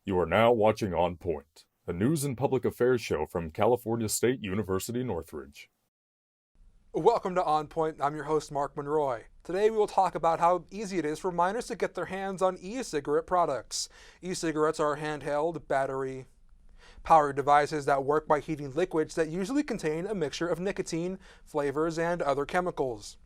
You are now watching On Point, a news and public affairs show from California State University, Northridge. Welcome to On Point. I'm your host, Mark Monroy. Today we will talk about how easy it is for minors to get their hands on e-cigarette products. E-cigarettes are handheld, battery-powered devices that work by heating liquids that usually contain a mixture of nicotine, flavors, and other chemicals.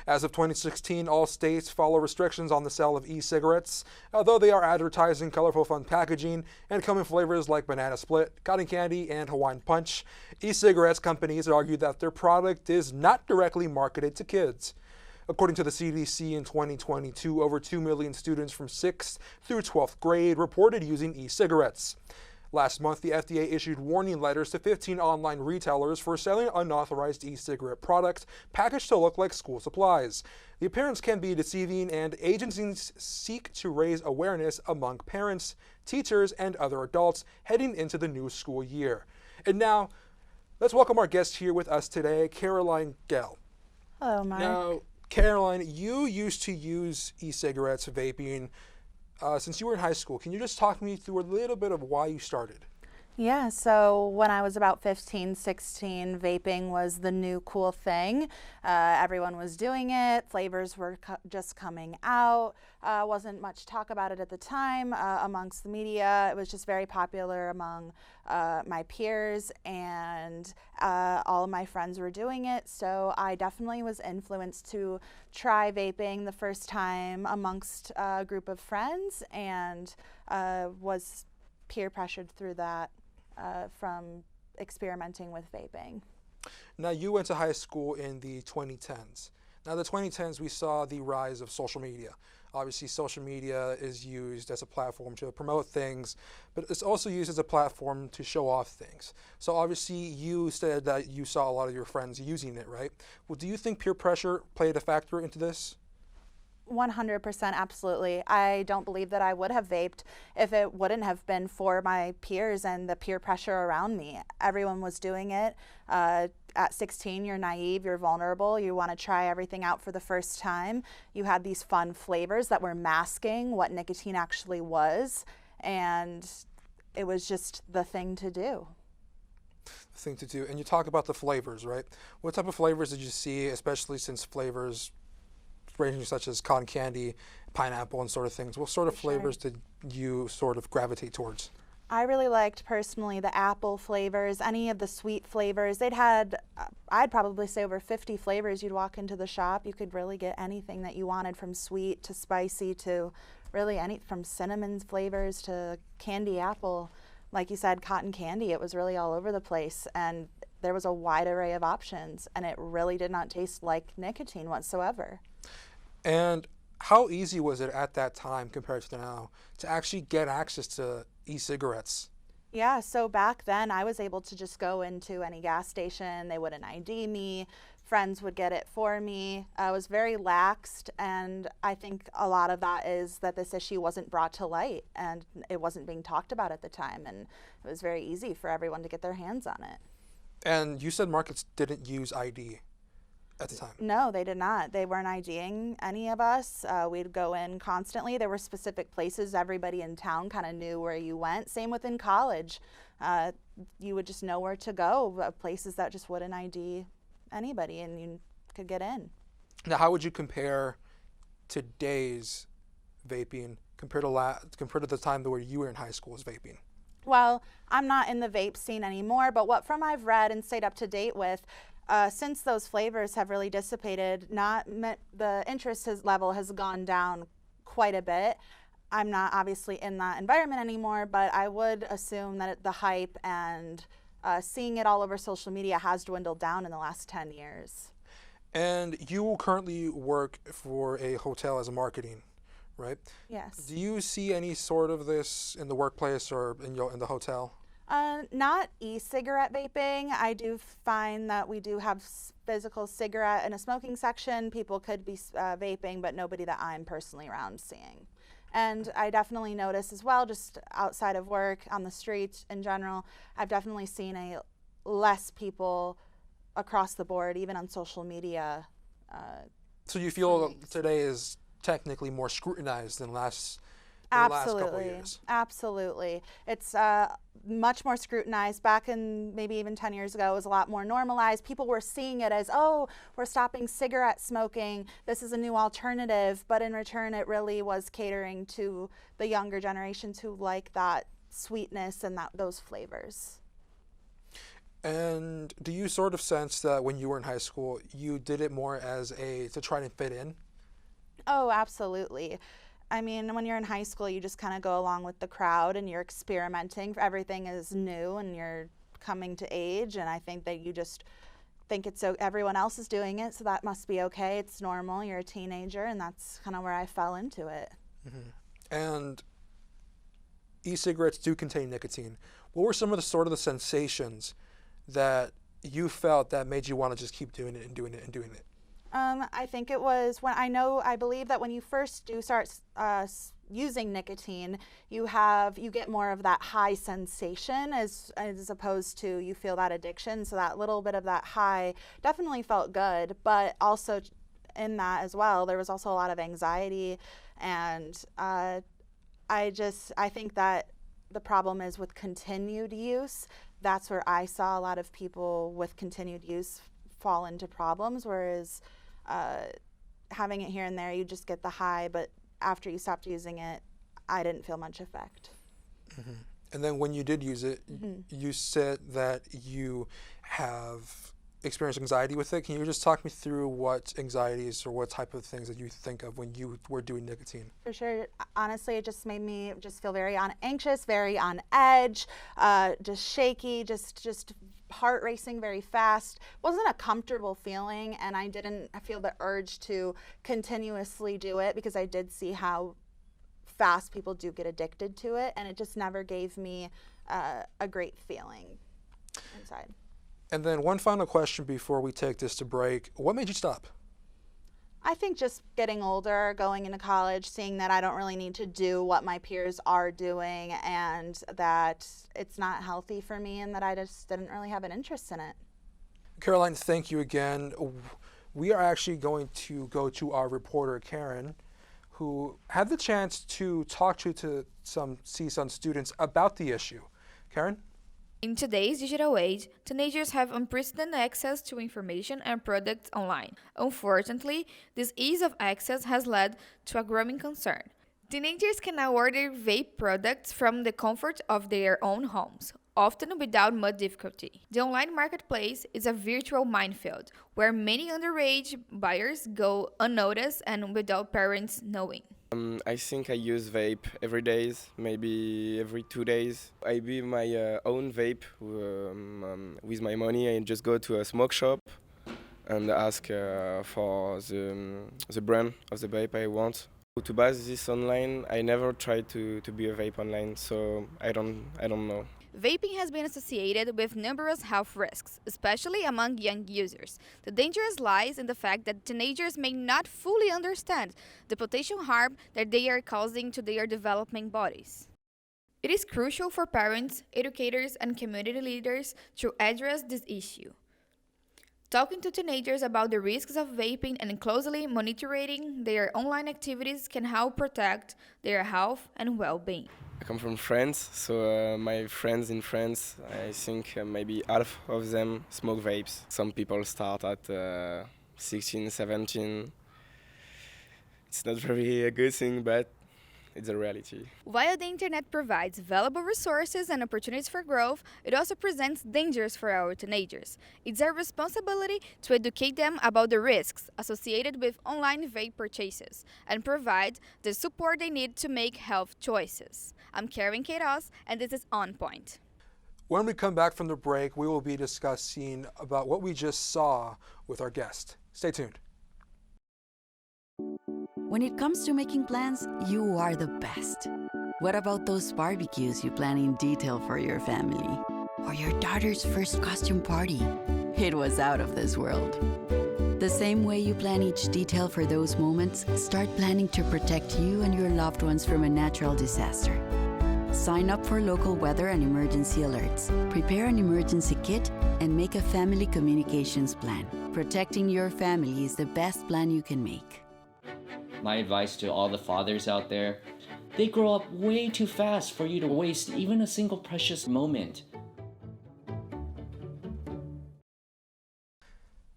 As of 2016, all states follow restrictions on the sale of e-cigarettes, although they are advertising colorful fun packaging and come in flavors like banana split, cotton candy, and Hawaiian punch. E-cigarettes companies argue that their product is not directly marketed to kids. According to the CDC in 2022, over 2 million students from 6th through 12th grade reported using e-cigarettes. Last month, the FDA issued warning letters to 15 online retailers for selling unauthorized e-cigarette products packaged to look like school supplies. The appearance can be deceiving, and agencies seek to raise awareness among parents, teachers, and other adults heading into the new school year. And now, let's welcome our guest here with us today, Caroline Gell. Hello, Mark. Now, Caroline, you used to use e-cigarettes, vaping, since you were in high school. Can you just talk me through a little bit of why you started? Yeah, so when I was about 15, 16, vaping was the new cool thing. Everyone was doing it. Flavors were just coming out. Wasn't much talk about it at the time amongst the media. It was just very popular among my peers, and all of my friends were doing it. So I definitely was influenced to try vaping the first time amongst a group of friends, and was peer pressured through that from experimenting with vaping. Now, you went to high school in the 2010s. Now, the 2010s, we saw the rise of social media. Obviously, social media is used as a platform to promote things, but it's also used as a platform to show off things. So obviously, you said that you saw a lot of your friends using it, right? Well, do you think peer pressure played a factor into this? 100%, absolutely. I don't believe that I would have vaped if it wouldn't have been for my peers and the peer pressure around me. Everyone was doing it. At 16, you're naive, you're vulnerable, you want to try everything out for the first time. You had these fun flavors that were masking what nicotine actually was, and it was just the thing to do. And you talk about the flavors, right? What type of flavors did you see, especially since flavors ranging such as cotton candy, pineapple, and sort of things? What sort of flavors did you sort of gravitate towards? I really liked personally the apple flavors, any of the sweet flavors. They'd had, I'd probably say over 50 flavors. You'd walk into the shop, you could really get anything that you wanted, from sweet to spicy to really from cinnamon flavors to candy apple. Like you said, cotton candy, it was really all over the place, and there was a wide array of options, and it really did not taste like nicotine whatsoever. And how easy was it at that time compared to now to actually get access to e-cigarettes? Yeah, so back then I was able to just go into any gas station. They wouldn't ID me. Friends would get it for me. I was very laxed, and I think a lot of that is that this issue wasn't brought to light and it wasn't being talked about at the time, and it was very easy for everyone to get their hands on it. And you said markets didn't use ID at the time. No, they did not. They weren't IDing any of us. We'd go in constantly. There were specific places everybody in town kind of knew where you went. Same within college. You would just know where to go, places that just wouldn't ID anybody, and you could get in. Now, how would you compare today's vaping compared to the time where you were in high school as vaping? Well, I'm not in the vape scene anymore, but what from I've read and stayed up to date with, since those flavors have really dissipated, the interest level has gone down quite a bit. I'm not obviously in that environment anymore, but I would assume that the hype and seeing it all over social media has dwindled down in the last 10 years. And you currently work for a hotel as a marketing, right? Yes. Do you see any sort of this in the workplace or in the hotel? Not e-cigarette vaping. I do find that we do have physical cigarette in a smoking section. People could be vaping, but nobody that I'm personally around seeing. And I definitely notice as well, just outside of work, on the streets in general, I've definitely seen less people across the board, even on social media. So you feel today is technically more scrutinized than last in the last couple of Absolutely. years. Absolutely. It's much more scrutinized. Back in maybe even 10 years ago, it was a lot more normalized. People were seeing it as, oh, we're stopping cigarette smoking. This is a new alternative. But in return, it really was catering to the younger generations who like that sweetness and those flavors. And do you sort of sense that when you were in high school, you did it more to try to fit in? Oh, absolutely. I mean, when you're in high school, you just kind of go along with the crowd and you're experimenting. Everything is new and you're coming to age. And I think that you just think everyone else is doing it, so that must be okay. It's normal. You're a teenager, and that's kind of where I fell into it. Mm-hmm. And e-cigarettes do contain nicotine. What were some of the sensations that you felt that made you want to just keep doing it and doing it and doing it? I think it was I believe that when you first do start using nicotine, you get more of that high sensation as opposed to you feel that addiction. So that little bit of that high definitely felt good, but also in that as well, there was also a lot of anxiety. And I think that the problem is with continued use. That's where I saw a lot of people with continued use fall into problems, whereas having it here and there, you just get the high, but after you stopped using it, I didn't feel much effect. Mm-hmm. And then when you did use it, you said that you have experienced anxiety with it. Can you just talk me through what anxieties or what type of things that you think of when you were doing nicotine? For sure. Honestly, it just made me just feel very anxious, very on edge, just shaky, just heart racing very fast. Wasn't a comfortable feeling, and I didn't feel the urge to continuously do it because I did see how fast people do get addicted to it, and it just never gave me a great feeling inside. And then one final question before we take this to break. What made you stop? I think just getting older, going into college, seeing that I don't really need to do what my peers are doing and that it's not healthy for me and that I just didn't really have an interest in it. Caroline, thank you again. We are actually going to go to our reporter, Karen, who had the chance to talk to some CSUN students about the issue. Karen? In today's digital age, teenagers have unprecedented access to information and products online. Unfortunately, this ease of access has led to a growing concern. Teenagers can now order vape products from the comfort of their own homes, often without much difficulty. The online marketplace is a virtual minefield where many underage buyers go unnoticed and without parents knowing. I think I use vape every day, maybe every 2 days. I buy my own vape with my money. I just go to a smoke shop and ask for the brand of the vape I want. To buy this online, I never tried to buy a vape online, so I don't know. Vaping has been associated with numerous health risks, especially among young users. The danger lies in the fact that teenagers may not fully understand the potential harm that they are causing to their developing bodies. It is crucial for parents, educators, and community leaders to address this issue. Talking to teenagers about the risks of vaping and closely monitoring their online activities can help protect their health and well-being. I come from France, so my friends in France, I think maybe half of them smoke vapes. Some people start at 16, 17. It's not really a good thing, but it's a reality. While the internet provides valuable resources and opportunities for growth, it also presents dangers for our teenagers. It's our responsibility to educate them about the risks associated with online vape purchases and provide the support they need to make health choices. I'm Karen Queiroz, and this is On Point. When we come back from the break, we will be discussing about what we just saw with our guest. Stay tuned. When it comes to making plans, you are the best. What about those barbecues you plan in detail for your family? Or your daughter's first costume party? It was out of this world. The same way you plan each detail for those moments, start planning to protect you and your loved ones from a natural disaster. Sign up for local weather and emergency alerts. Prepare an emergency kit and make a family communications plan. Protecting your family is the best plan you can make. My advice to all the fathers out there, They grow up way too fast for you to waste even a single precious moment.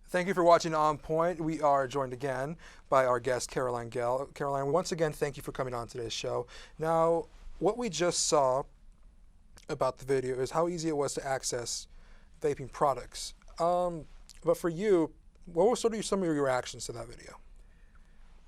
Thank you for watching On Point. We are joined again by our guest, Caroline Gell. Caroline, once again, thank you for coming on today's show. Now, what we just saw about the video is how easy it was to access vaping products. But for you, what were sort of some of your reactions to that video?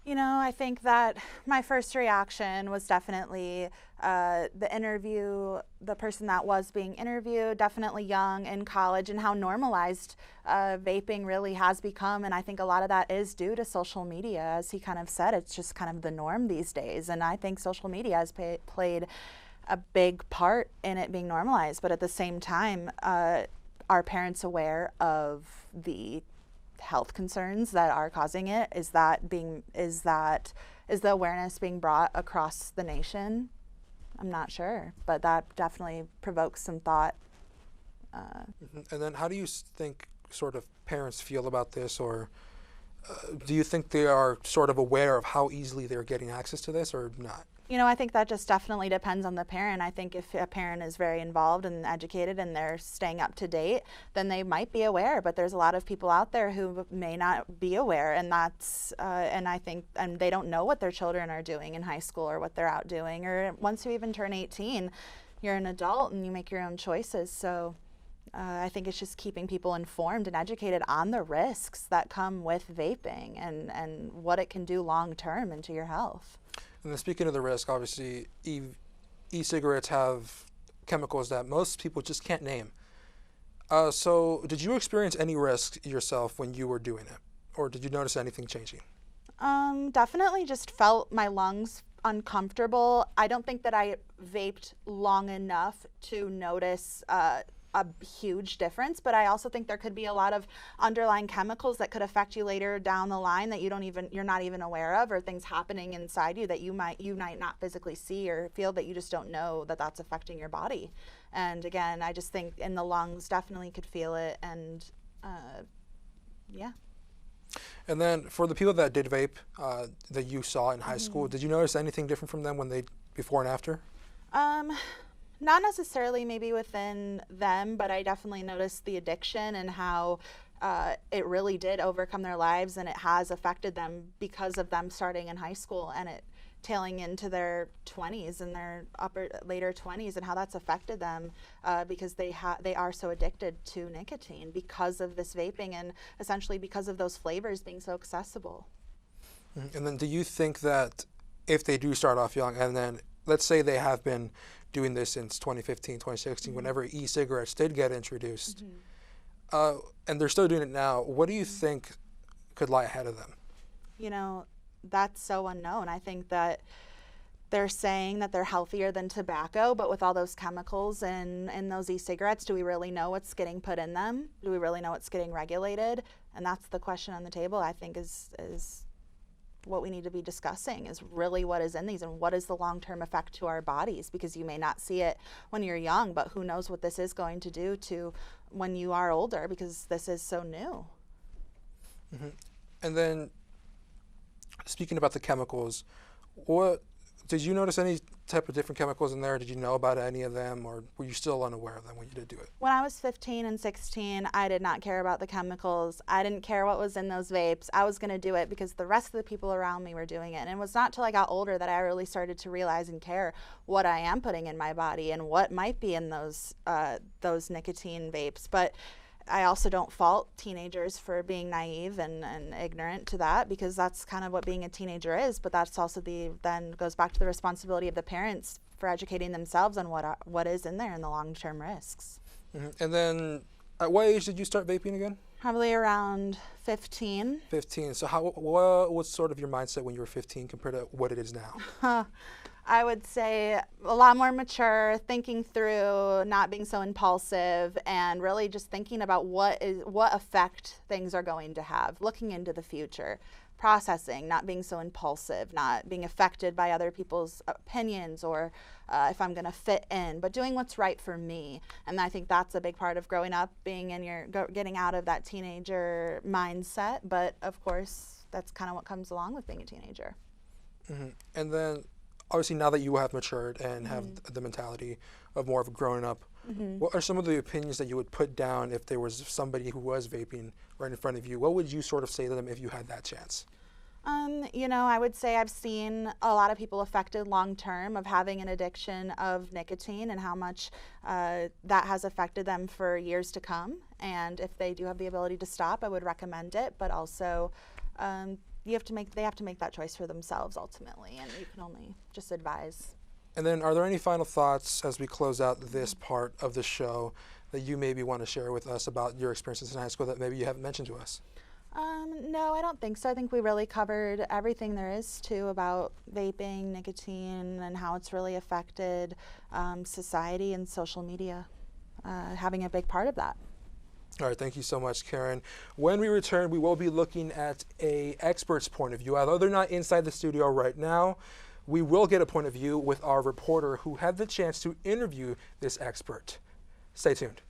You know, I think that my first reaction was definitely the interview, the person that was being interviewed, definitely young in college, and how normalized vaping really has become. And I think a lot of that is due to social media. As he kind of said, it's just kind of the norm these days. And I think social media has played a big part in it being normalized. But at the same time, are parents aware of the health concerns that are causing it? Is the awareness being brought across the nation? I'm not sure, but that definitely provokes some thought. And then how do you think sort of parents feel about this, or do you think they are sort of aware of how easily they're getting access to this or not? You know, I think that just definitely depends on the parent. I think if a parent is very involved and educated and they're staying up to date, then they might be aware. But there's a lot of people out there who may not be aware, and that's and I think they don't know what their children are doing in high school or what they're out doing. Or once you even turn 18, you're an adult and you make your own choices. So I think it's just keeping people informed and educated on the risks that come with vaping and what it can do long term into your health. And then speaking of the risk, obviously e-cigarettes have chemicals that most people just can't name. So did you experience any risk yourself when you were doing it? Or did you notice anything changing? Definitely just felt my lungs uncomfortable. I don't think that I vaped long enough to notice a huge difference, but I also think there could be a lot of underlying chemicals that could affect you later down the line that you're not even aware of, or things happening inside you that you might not physically see or feel, that you just don't know that that's affecting your body. And again, I just think in the lungs definitely could feel it, and yeah. And then for the people that did vape that you saw in high school, did you notice anything different from them before and after? Not necessarily maybe within them, but I definitely noticed the addiction and how it really did overcome their lives, and it has affected them because of them starting in high school and it tailing into their 20s and their later 20s, and how that's affected them because they are so addicted to nicotine because of this vaping, and essentially because of those flavors being so accessible. And then do you think that if they do start off young, and then let's say they have been doing this since 2015, 2016, whenever e-cigarettes did get introduced, and they're still doing it now, what do you think could lie ahead of them? You know, that's so unknown. I think that they're saying that they're healthier than tobacco, but with all those chemicals in those e-cigarettes, do we really know what's getting put in them? Do we really know what's getting regulated? And that's the question on the table, I think, is what we need to be discussing, is really what is in these and what is the long-term effect to our bodies, because you may not see it when you're young, but who knows what this is going to do to when you are older, because this is so new. And then speaking about the chemicals, what did you notice any type of different chemicals in there? Did you know about any of them, or were you still unaware of them when you did do it? When I was 15 and 16, I did not care about the chemicals. I didn't care what was in those vapes. I was going to do it because the rest of the people around me were doing it. And it was not till I got older that I really started to realize and care what I am putting in my body and what might be in those nicotine vapes. But I also don't fault teenagers for being naive and ignorant to that, because that's kind of what being a teenager is. But that's also then goes back to the responsibility of the parents for educating themselves on what is in there and the long-term risks. And then at what age did you start vaping again? Probably around 15. 15. So what was sort of your mindset when you were 15 compared to what it is now? I would say a lot more mature, thinking through, not being so impulsive, and really just thinking about what effect things are going to have, looking into the future, processing, not being so impulsive, not being affected by other people's opinions or if I'm going to fit in, but doing what's right for me. And I think that's a big part of growing up, being in getting out of that teenager mindset. But of course, that's kind of what comes along with being a teenager. And then obviously now that you have matured and have the mentality of more of a grown up, what are some of the opinions that you would put down if there was somebody who was vaping right in front of you? What would you sort of say to them if you had that chance? You know, I would say I've seen a lot of people affected long term of having an addiction of nicotine and how much that has affected them for years to come. And if they do have the ability to stop, I would recommend it. But also, they have to make that choice for themselves ultimately, and you can only just advise. And then, are there any final thoughts as we close out this part of the show that you maybe want to share with us about your experiences in high school that maybe you haven't mentioned to us? No, I don't think so. I think we really covered everything there is to about vaping, nicotine, and how it's really affected society and social media, having a big part of that. All right, thank you so much, Karen. When we return, we will be looking at an expert's point of view. Although they're not inside the studio right now, we will get a point of view with our reporter who had the chance to interview this expert. Stay tuned.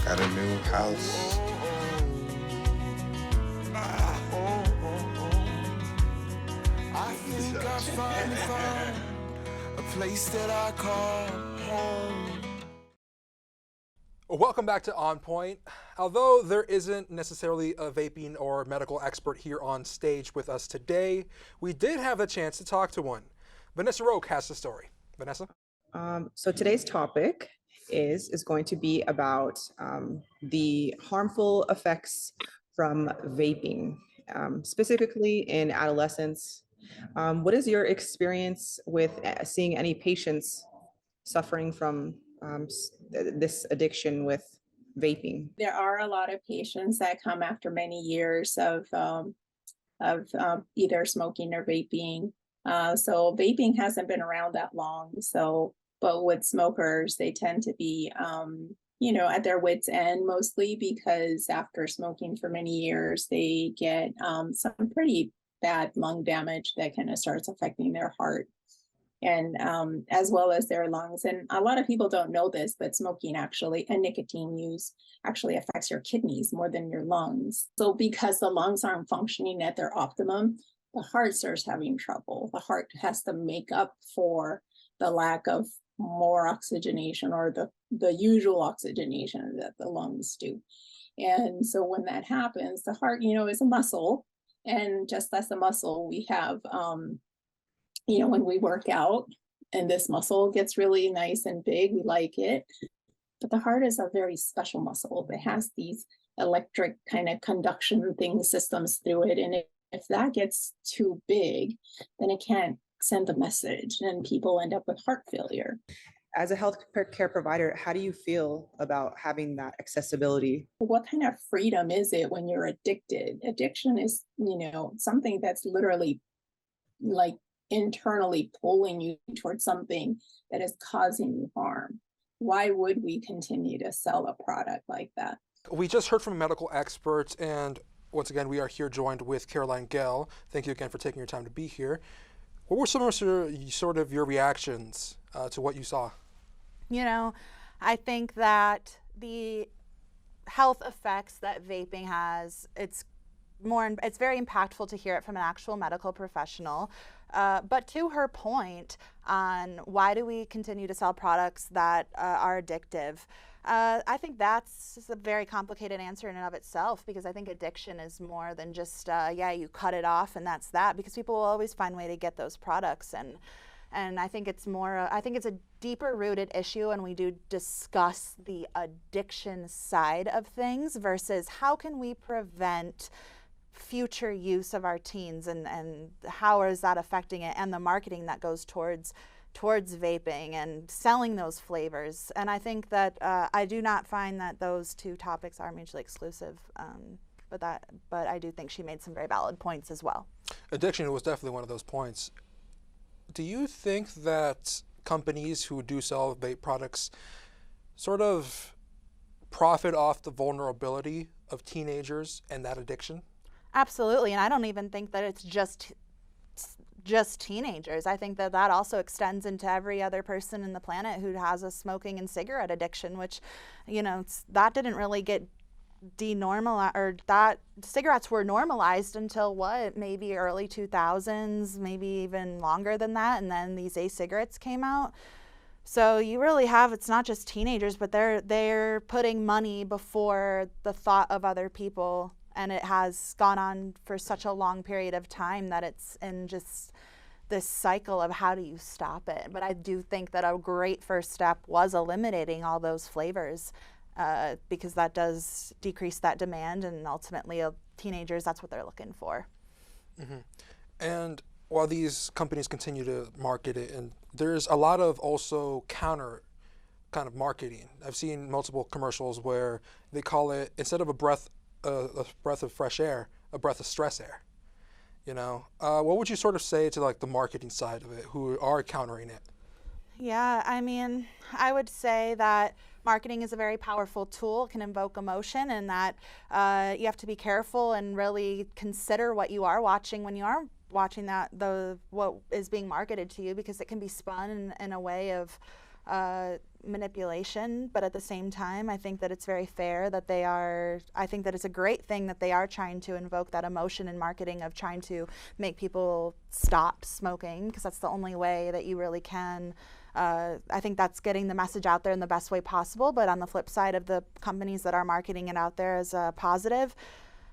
Got a new house. I think I finally found a place that I call home. Welcome back to On Point. Although there isn't necessarily a vaping or medical expert here on stage with us today, we did have a chance to talk to one. Vanessa Roque has the story. Vanessa? So today's topic is going to be about the harmful effects from vaping, specifically in adolescence. What is your experience with seeing any patients suffering from this addiction with vaping? There are a lot of patients that come after many years of either smoking or vaping. So vaping hasn't been around that long. But with smokers, they tend to be, at their wits' end, mostly because after smoking for many years, they get some pretty bad lung damage that kind of starts affecting their heart and as well as their lungs. And a lot of people don't know this, but smoking and nicotine use actually affects your kidneys more than your lungs. So because the lungs aren't functioning at their optimum, the heart starts having trouble. The heart has to make up for the lack of more oxygenation or the usual oxygenation that the lungs do. And so when that happens, the heart, is a muscle, and just as a muscle, we have, when we work out and this muscle gets really nice and big, we like it. But the heart is a very special muscle that has these electric kind of conduction systems through it. And if that gets too big, then it can't send the message and people end up with heart failure. As a healthcare provider, how do you feel about having that accessibility? What kind of freedom is it when you're addicted? Addiction is, something that's literally like internally pulling you towards something that is causing you harm. Why would we continue to sell a product like that? We just heard from a medical expert, and once again, we are here joined with Caroline Gell. Thank you again for taking your time to be here. What were some of your reactions to what you saw? I think that the health effects that vaping has, it's very impactful to hear it from an actual medical professional. But to her point on why do we continue to sell products that are addictive, I think that's a very complicated answer in and of itself, because I think addiction is more than just, you cut it off and that's that, because people will always find a way to get those products. And I think it's a deeper rooted issue, and we do discuss the addiction side of things versus how can we prevent future use of our teens, and how is that affecting it, and the marketing that goes towards vaping and selling those flavors. And I think that I do not find that those two topics are mutually exclusive, but I do think she made some very valid points as well. Addiction was definitely one of those points. Do you think that companies who do sell vape products sort of profit off the vulnerability of teenagers and that addiction? Absolutely, and I don't even think that it's just teenagers. I think that that also extends into every other person in the planet who has a smoking and cigarette addiction, which, that didn't really get denormalized, or that cigarettes were normalized until maybe early 2000s, maybe even longer than that, and then these e-cigarettes came out. So you really have, it's not just teenagers, but they're putting money before the thought of other people, and it has gone on for such a long period of time that it's in just this cycle of how do you stop it. But I do think that a great first step was eliminating all those flavors, because that does decrease that demand, and ultimately teenagers, that's what they're looking for. Mm-hmm. And while these companies continue to market it, and there's a lot of also counter kind of marketing. I've seen multiple commercials where they call it, instead of a breath of fresh air, a breath of stress air. What would you sort of say to like the marketing side of it, who are countering it? Yeah, I mean, I would say that marketing is a very powerful tool, can invoke emotion, and that you have to be careful and really consider what you are watching when you are watching what is being marketed to you, because it can be spun in a way of manipulation. But at the same time, I think that it's very fair that I think that it's a great thing that they are trying to invoke that emotion in marketing of trying to make people stop smoking, because that's the only way that you really can. I think that's getting the message out there in the best way possible. But on the flip side of the companies that are marketing it out there as a positive,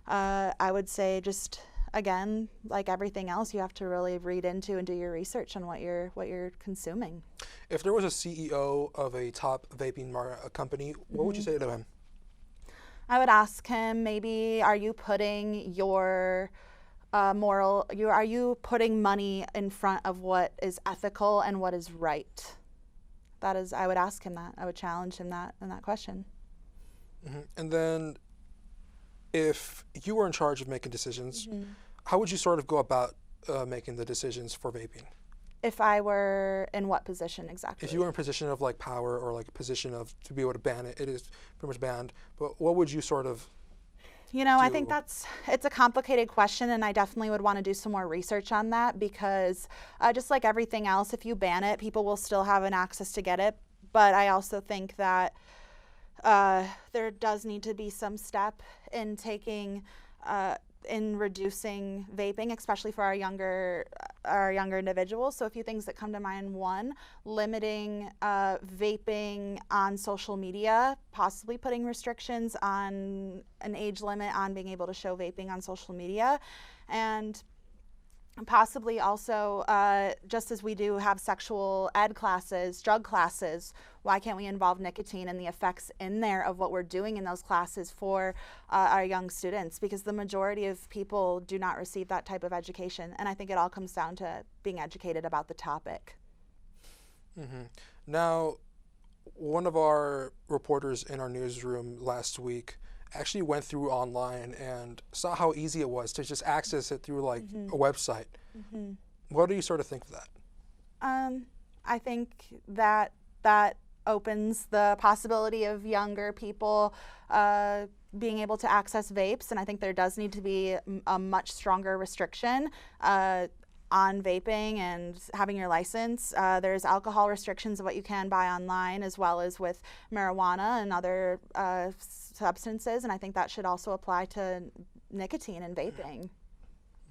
I would say just, again, like everything else, you have to really read into and do your research on what you're consuming. If there was a CEO of a top vaping company, what would you say to him? I would ask him, maybe, are you putting your are you putting money in front of what is ethical and what is right? I would ask him that. I would challenge him in that question. Mm-hmm. And then if you were in charge of making decisions, how would you sort of go about making the decisions for vaping? If I were in what position exactly? If you were in a position of like power, or like a position of to be able to ban it, it is pretty much banned. But what would you sort of I think it's a complicated question, and I definitely would want to do some more research on that, because just like everything else, if you ban it, people will still have an access to get it. But I also think that there does need to be some step in taking in reducing vaping, especially for our younger individuals. So a few things that come to mind: one, limiting vaping on social media, possibly putting restrictions on an age limit on being able to show vaping on social media, and possibly also, just as we do have sexual ed classes, drug classes, why can't we involve nicotine and the effects in there of what we're doing in those classes for our young students? Because the majority of people do not receive that type of education. And I think it all comes down to being educated about the topic. Mm-hmm. Now, one of our reporters in our newsroom last week actually went through online and saw how easy it was to just access it through like a website. Mm-hmm. What do you sort of think of that? I think that opens the possibility of younger people being able to access vapes, and I think there does need to be a much stronger restriction on vaping and having your license. There's alcohol restrictions of what you can buy online, as well as with marijuana and other substances, and I think that should also apply to nicotine and vaping.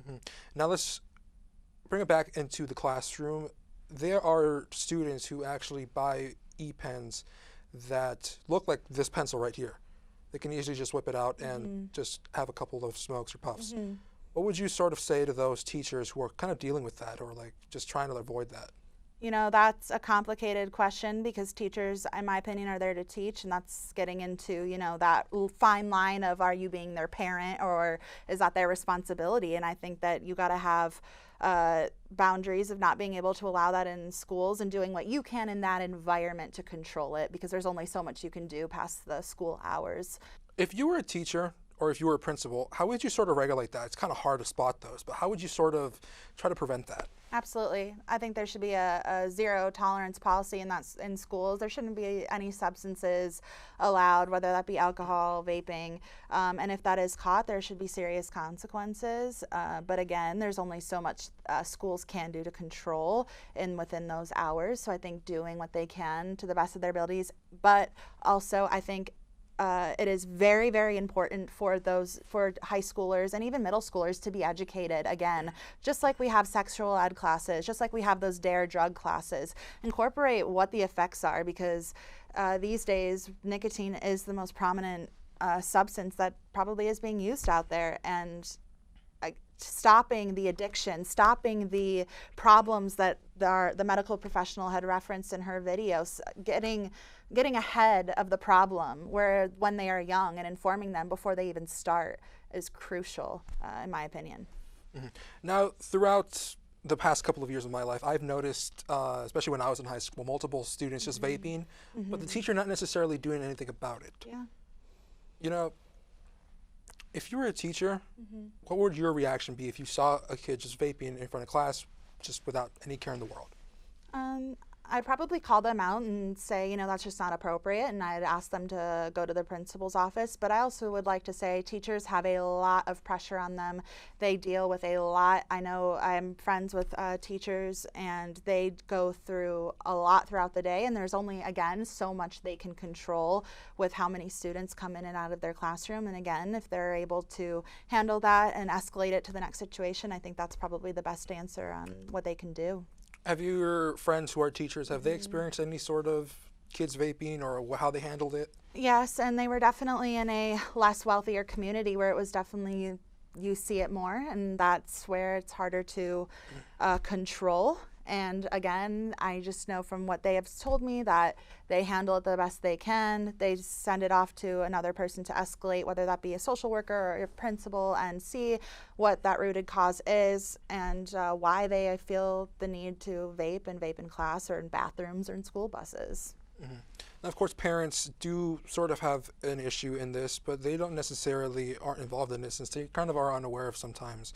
Mm-hmm. Now let's bring it back into the classroom. There are students who actually buy e-pens that look like this pencil right here. They can easily just whip it out and just have a couple of smokes or puffs. What would you sort of say to those teachers who are kind of dealing with that, or like just trying to avoid that? That's a complicated question, because teachers, in my opinion, are there to teach, and that's getting into, that fine line of, are you being their parent, or is that their responsibility? And I think that you got to have boundaries of not being able to allow that in schools, and doing what you can in that environment to control it, because there's only so much you can do past the school hours. If you were a teacher or if you were a principal, how would you sort of regulate that? It's kind of hard to spot those, but how would you sort of try to prevent that? Absolutely. I think there should be a zero tolerance policy, and that's in schools. There shouldn't be any substances allowed, whether that be alcohol, vaping, and if that is caught, there should be serious consequences. But again, there's only so much schools can do to control within those hours. So I think doing what they can to the best of their abilities, but also I think it is very, very important for high schoolers and even middle schoolers to be educated. Again, just like we have sexual ed classes, just like we have those DARE drug classes, incorporate what the effects are, because these days nicotine is the most prominent substance that probably is being used out there, and stopping the addiction, stopping the problems that the medical professional had referenced in her videos, getting ahead of the problem when they are young and informing them before they even start is crucial, in my opinion. Mm-hmm. Now, throughout the past couple of years of my life, I've noticed, especially when I was in high school, multiple students just vaping, but the teacher not necessarily doing anything about it. Yeah. You know, if you were a teacher, what would your reaction be if you saw a kid just vaping in front of class, just without any care in the world? I'd probably call them out and say, that's just not appropriate, and I'd ask them to go to the principal's office. But I also would like to say teachers have a lot of pressure on them. They deal with a lot. I know I'm friends with teachers, and they go through a lot throughout the day, and there's only, again, so much they can control with how many students come in and out of their classroom. And again, if they're able to handle that and escalate it to the next situation, I think that's probably the best answer on what they can do. Have your friends who are teachers, have they experienced any sort of kids vaping or how they handled it? Yes, and they were definitely in a less wealthier community where it was definitely, you see it more, and that's where it's harder to control. And again, I just know from what they have told me that they handle it the best they can. They send it off to another person to escalate, whether that be a social worker or a principal, and see what that rooted cause is and why they feel the need to vape in class or in bathrooms or in school buses. Now, of course, parents do sort of have an issue in this, but they don't necessarily aren't involved in it since they kind of are unaware of sometimes.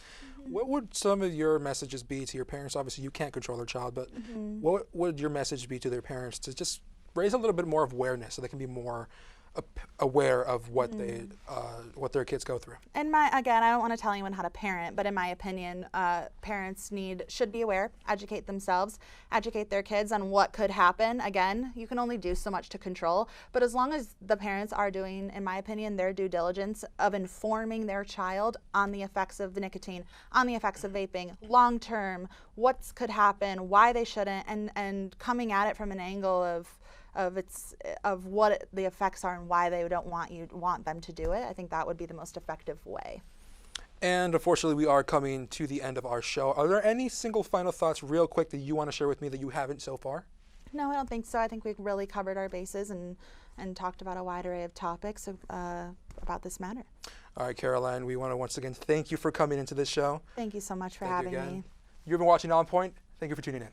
What would some of your messages be to your parents? Obviously, you can't control their child, but what would your message be to their parents to just raise a little bit more of awareness so they can be more aware of what their kids go through? Again, I don't want to tell anyone how to parent, but in my opinion, parents should be aware, educate themselves, educate their kids on what could happen. Again, you can only do so much to control, but as long as the parents are doing, in my opinion, their due diligence of informing their child on the effects of the nicotine, on the effects of vaping, long term, what could happen, why they shouldn't, and coming at it from an angle of what the effects are and why they don't want them to do it, I think that would be the most effective way. And unfortunately, we are coming to the end of our show. Are there any single final thoughts real quick that you want to share with me that you haven't so far? No, I don't think so. I think we've really covered our bases and talked about a wide array of topics about this matter. All right, Caroline, we want to once again thank you for coming into this show. Thank you so much for having me. You've been watching On Point. Thank you for tuning in.